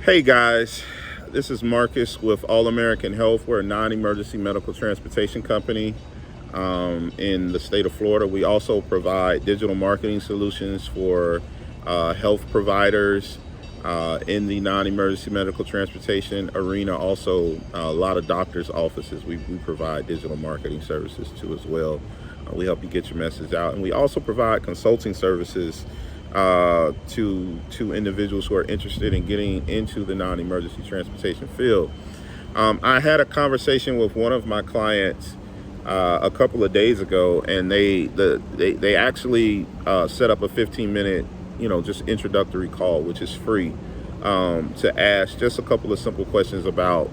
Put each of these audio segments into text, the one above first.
Hey guys, this is Marcus with All American Health. We're a non-emergency medical transportation company in the state of Florida. We also provide digital marketing solutions for health providers in the non-emergency medical transportation arena. Also, a lot of doctors' offices we provide digital marketing services to as well. We help you get your message out, and we also provide consulting services to individuals who are interested in getting into the non-emergency transportation field. I had a conversation with one of my clients a couple of days ago, and they actually set up a 15-minute, just introductory call, which is free, to ask just a couple of simple questions about,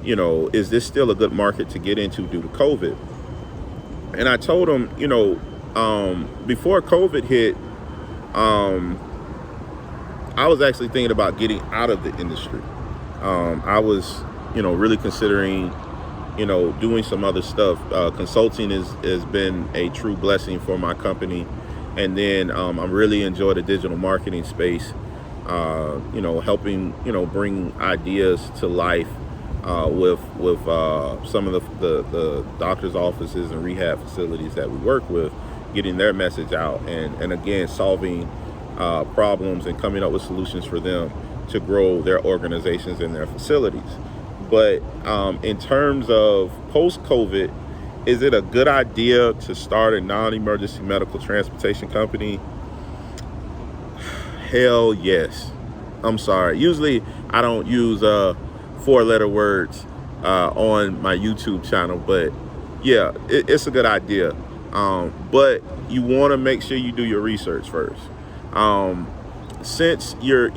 is this still a good market to get into due to COVID? And I told them, before COVID hit, I was actually thinking about getting out of the industry. I was, really considering, doing some other stuff. Consulting has been a true blessing for my company. And then I really enjoy the digital marketing space, helping, bring ideas to life with some of the doctor's offices and rehab facilities that we work with, getting their message out and again, solving problems and coming up with solutions for them to grow their organizations and their facilities. But in terms of post-COVID, is it a good idea to start a non-emergency medical transportation company? Hell yes. I'm sorry. Usually I don't use 4-letter words on my YouTube channel, but yeah, it's a good idea. But you want to make sure you do your research first. Since you're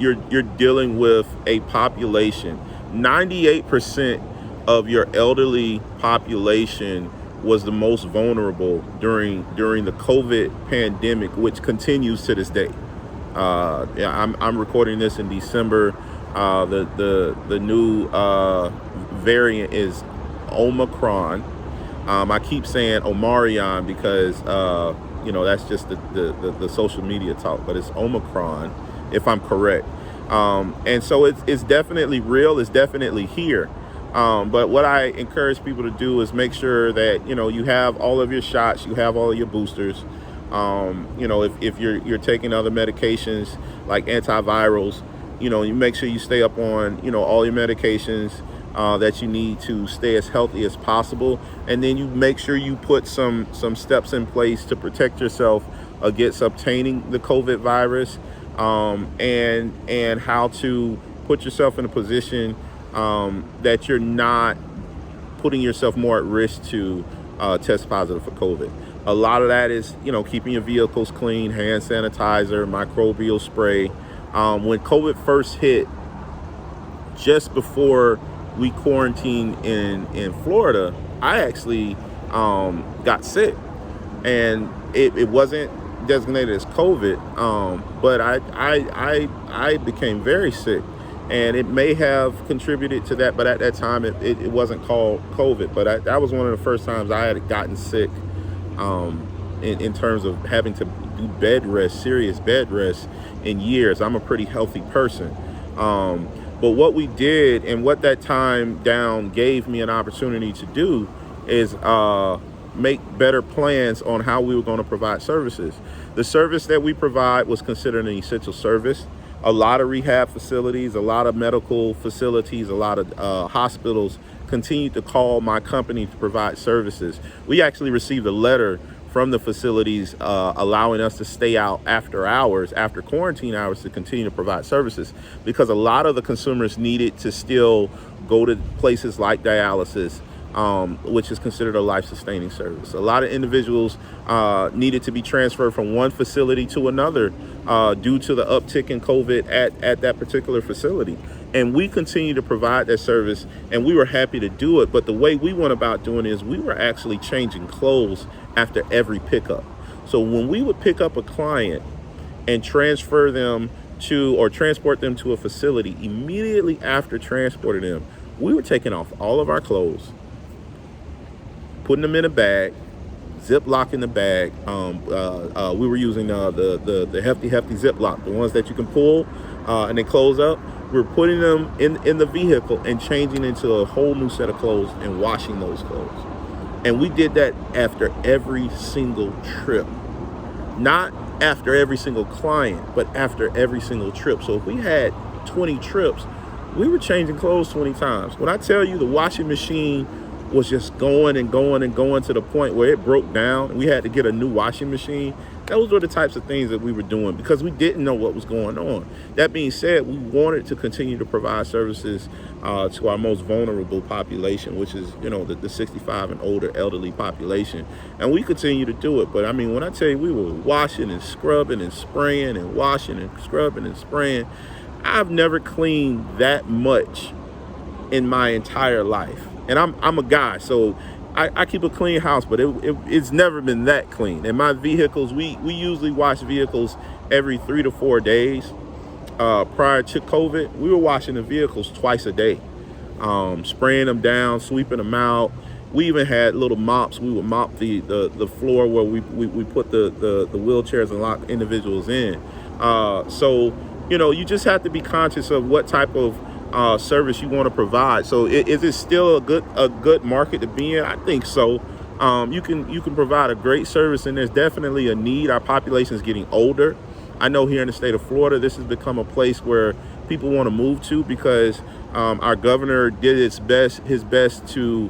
dealing with a population, 98% of your elderly population was the most vulnerable during the COVID pandemic, which continues to this day. I'm recording this in December. The new variant is Omicron. I keep saying Omarion because that's just the social media talk, but it's Omicron, if I'm correct. And so it's definitely real. It's definitely here. But what I encourage people to do is make sure that you have all of your shots, you have all of your boosters. If you're taking other medications like antivirals, you make sure you stay up on all your medications that you need to stay as healthy as possible, and then you make sure you put some steps in place to protect yourself against obtaining the COVID virus, and how to put yourself in a position that you're not putting yourself more at risk to test positive for COVID. A lot of that is keeping your vehicles clean, hand sanitizer, microbial spray. When COVID first hit, just before we quarantined in Florida, I actually got sick, and it wasn't designated as COVID, but I became very sick, and it may have contributed to that, but at that time it wasn't called COVID. But that was one of the first times I had gotten sick in terms of having to do bed rest, serious bed rest in years. I'm a pretty healthy person. But what we did, and what that time down gave me an opportunity to do, is make better plans on how we were going to provide services. The service that we provide was considered an essential service. A lot of rehab facilities, a lot of medical facilities, a lot of hospitals continued to call my company to provide services. We actually received a letter from the facilities allowing us to stay out after hours, after quarantine hours, to continue to provide services, because a lot of the consumers needed to still go to places like dialysis, which is considered a life-sustaining service. A lot of individuals needed to be transferred from one facility to another due to the uptick in COVID at that particular facility. And we continue to provide that service, and we were happy to do it. But the way we went about doing it is we were actually changing clothes after every pickup. So when we would pick up a client and transfer them to, or transport them to a facility, immediately after transporting them, we were taking off all of our clothes, putting them in a bag, Ziploc in the bag. We were using the hefty Ziploc, the ones that you can pull and they close up. We're putting them in the vehicle and changing into a whole new set of clothes and washing those clothes. And we did that after every single trip. Not after every single client, but after every single trip. So if we had 20 trips, we were changing clothes 20 times. When I tell you the washing machine was just going and going and going to the point where it broke down and we had to get a new washing machine, those were the types of things that we were doing because we didn't know what was going on. That being said, we wanted to continue to provide services to our most vulnerable population, which is, the 65 and older elderly population. And we continue to do it. But I mean, when I tell you we were washing and scrubbing and spraying and washing and scrubbing and spraying, I've never cleaned that much in my entire life. And I'm a guy, so I keep a clean house, but it's never been that clean. And my vehicles, we usually wash vehicles every 3 to 4 days. Prior to COVID, we were washing the vehicles twice a day, spraying them down, sweeping them out. We even had little mops. We would mop the floor where we put the wheelchairs and lock individuals in. So, you just have to be conscious of what type of service you want to provide. So is it still a good market to be in? I think so. You can provide a great service, and there's definitely a need. Our population is getting older. I know here in the state of Florida, this has become a place where people want to move to because our governor did his best to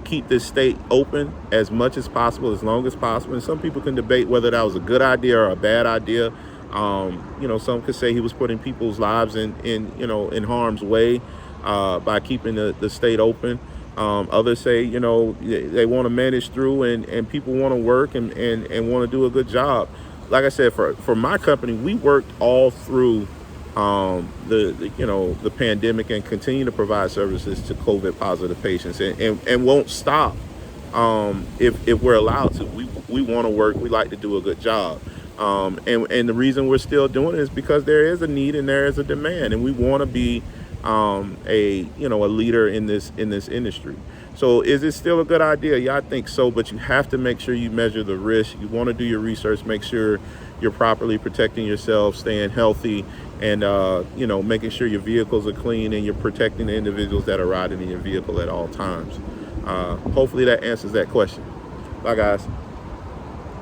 keep this state open as much as possible, as long as possible. And some people can debate whether that was a good idea or a bad idea. Some could say he was putting people's lives in harm's way by keeping the state open. Others say, they want to manage through and people want to work and want to do a good job. Like I said, for my company, we worked all through the pandemic and continue to provide services to COVID positive patients and won't stop if we're allowed to. We want to work. We like to do a good job. And the reason we're still doing it is because there is a need and there is a demand, and we want to be a leader in this industry. So is it still a good idea? Yeah, I think so, but you have to make sure you measure the risk. You want to do your research, make sure you're properly protecting yourself, staying healthy, and making sure your vehicles are clean and you're protecting the individuals that are riding in your vehicle at all times. Hopefully that answers that question. Bye, guys.